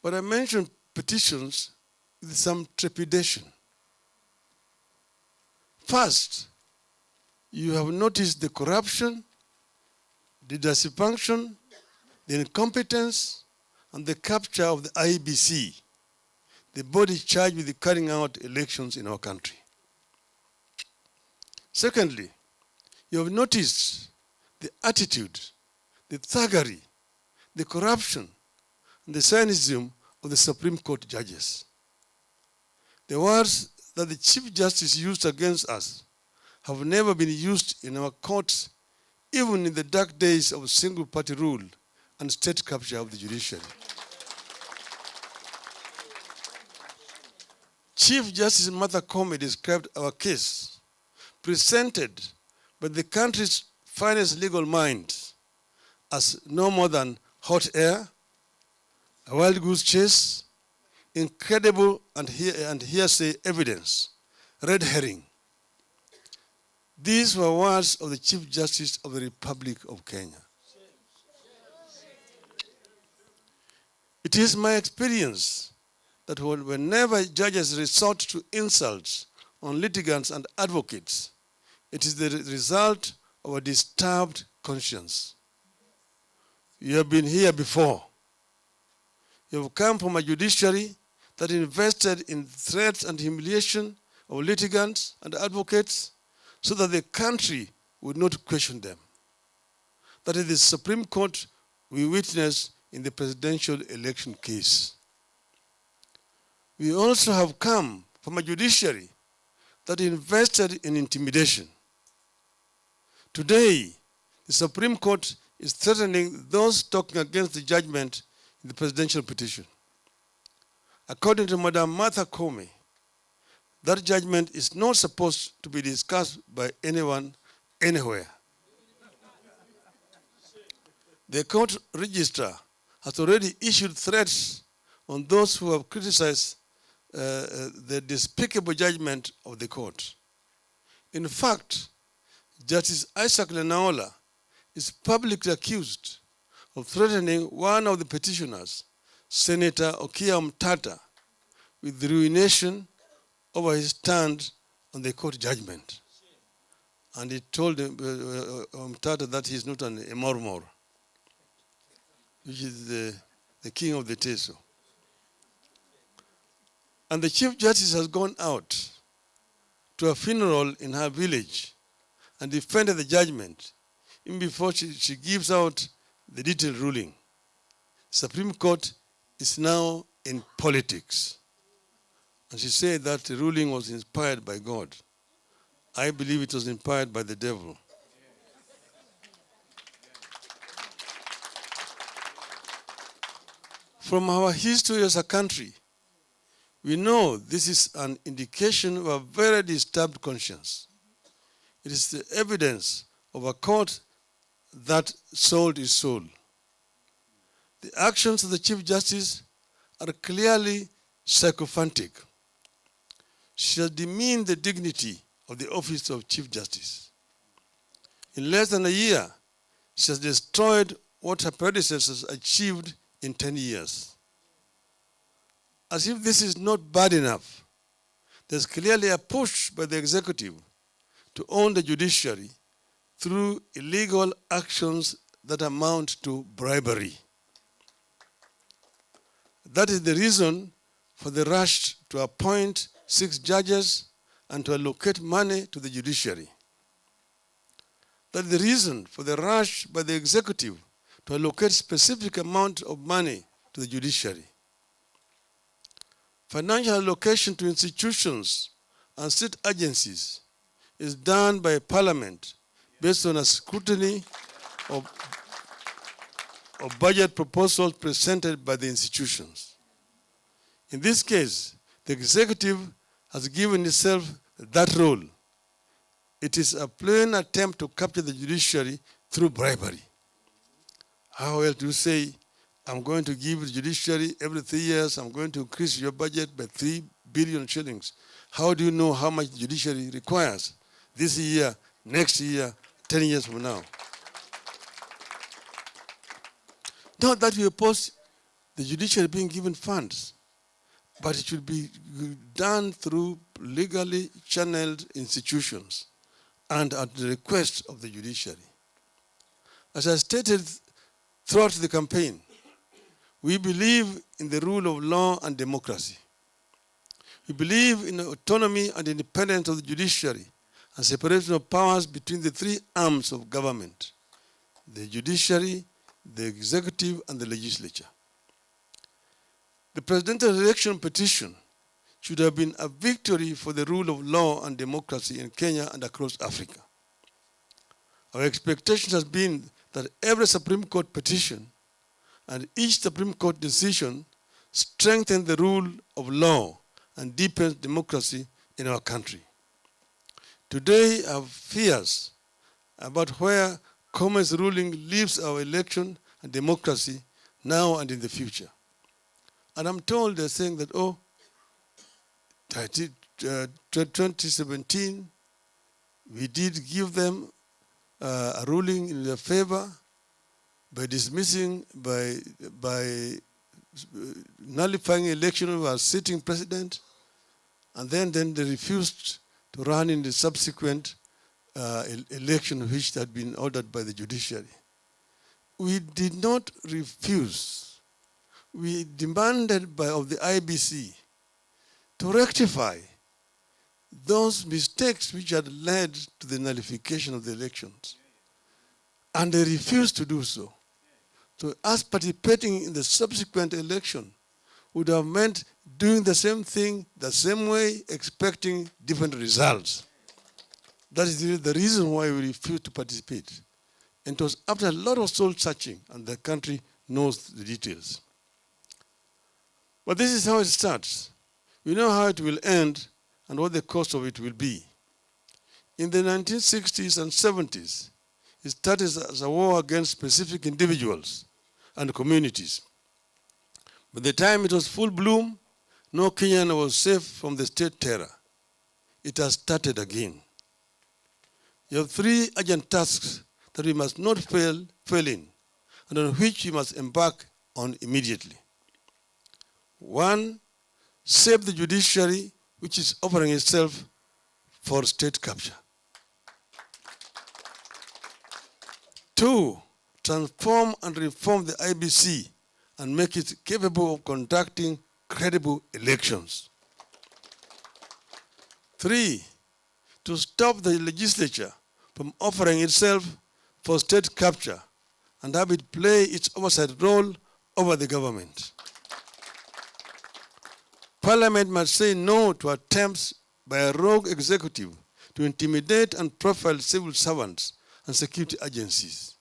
But I mentioned petitions with some trepidation. First, you have noticed the corruption, the dysfunction, the incompetence, and the capture of the IEBC, the body charged with carrying out elections in our country. Secondly, you have noticed the attitude, the thuggery, the corruption, and the cynicism of the Supreme Court judges. The words that the Chief Justice used against us have never been used in our courts, even in the dark days of single-party rule and state capture of the judiciary. Chief Justice Koome described our case, presented by the country's finest legal minds, as no more than hot air, a wild goose chase, incredible and hearsay evidence, red herring. These were words of the Chief Justice of the Republic of Kenya. It is my experience that whenever judges resort to insults on litigants and advocates, it is the result of a disturbed conscience. You have been here before. You have come from a judiciary that invested in threats and humiliation of litigants and advocates so that the country would not question them. That is the Supreme Court we witnessed in the presidential election case. We also have come from a judiciary that invested in intimidation. Today, the Supreme Court is threatening those talking against the judgment in the presidential petition. According to Madam Koome, that judgment is not supposed to be discussed by anyone, anywhere. The court registrar has already issued threats on those who have criticized the despicable judgment of the court. In fact, Justice Isaac Lenaola is publicly accused of threatening one of the petitioners, Senator Okiya Omtatah, with the ruination over his stand on the court judgment. And he told Omtatah that he is not an Emormor, which is the king of the Teso. And the Chief Justice has gone out to a funeral in her village and defended the judgment even before she gives out the detailed ruling. Supreme Court is now in politics. And she said that the ruling was inspired by God. I believe it was inspired by the devil. From our history as a country, we know this is an indication of a very disturbed conscience. It is the evidence of a court that sold its soul. The actions of the Chief Justice are clearly sycophantic. She has demeaned the dignity of the office of Chief Justice. In less than a year, she has destroyed what her predecessors achieved in 10 years. As if this is not bad enough, there's clearly a push by the executive to own the judiciary through illegal actions that amount to bribery. That is the reason for the rush to appoint 6 judges and to allocate money to the judiciary. That is the reason for the rush by the executive to allocate specific amount of money to the judiciary. Financial allocation to institutions and state agencies is done by Parliament based on a scrutiny of budget proposals presented by the institutions. In this case, the executive has given itself that role. It is a plain attempt to capture the judiciary through bribery. How else do you say, I'm going to give the judiciary every 3 years, I'm going to increase your budget by 3 billion shillings. How do you know how much the judiciary requires this year, next year, 10 years from now? Not that we oppose the judiciary being given funds, but it should be done through legally channeled institutions and at the request of the judiciary. As I stated throughout the campaign, we believe in the rule of law and democracy. We believe in the autonomy and independence of the judiciary and separation of powers between the three arms of government: the judiciary, the executive, and the legislature. The presidential election petition should have been a victory for the rule of law and democracy in Kenya and across Africa. Our expectation has been that every Supreme Court petition and each Supreme Court decision strengthen the rule of law and deepens democracy in our country. Today, I have fears about where Koome's ruling leaves our election and democracy now and in the future. And I'm told they're saying that, 2017, we did give them a ruling in their favor by dismissing, by nullifying election of our sitting president, and then they refused to run in the subsequent election which had been ordered by the judiciary. We did not refuse. We demanded of the IEBC to rectify those mistakes which had led to the nullification of the elections. And they refused to do so. So us participating in the subsequent election would have meant doing the same thing, the same way, expecting different results. That is the reason why we refused to participate. And it was after a lot of soul searching, and the country knows the details. But this is how it starts. We know how it will end and what the cost of it will be. In the 1960s and 70s, it started as a war against specific individuals and communities. By the time it was full bloom, no Kenyan was safe from the state terror. It has started again. You have three urgent tasks that we must not fail in, and on which we must embark on immediately. One, save the judiciary, which is offering itself for state capture. Two, transform and reform the IEBC and make it capable of conducting credible elections. Three, to stop the legislature from offering itself for state capture and have it play its oversight role over the government. Parliament must say no to attempts by a rogue executive to intimidate and profile civil servants and security agencies.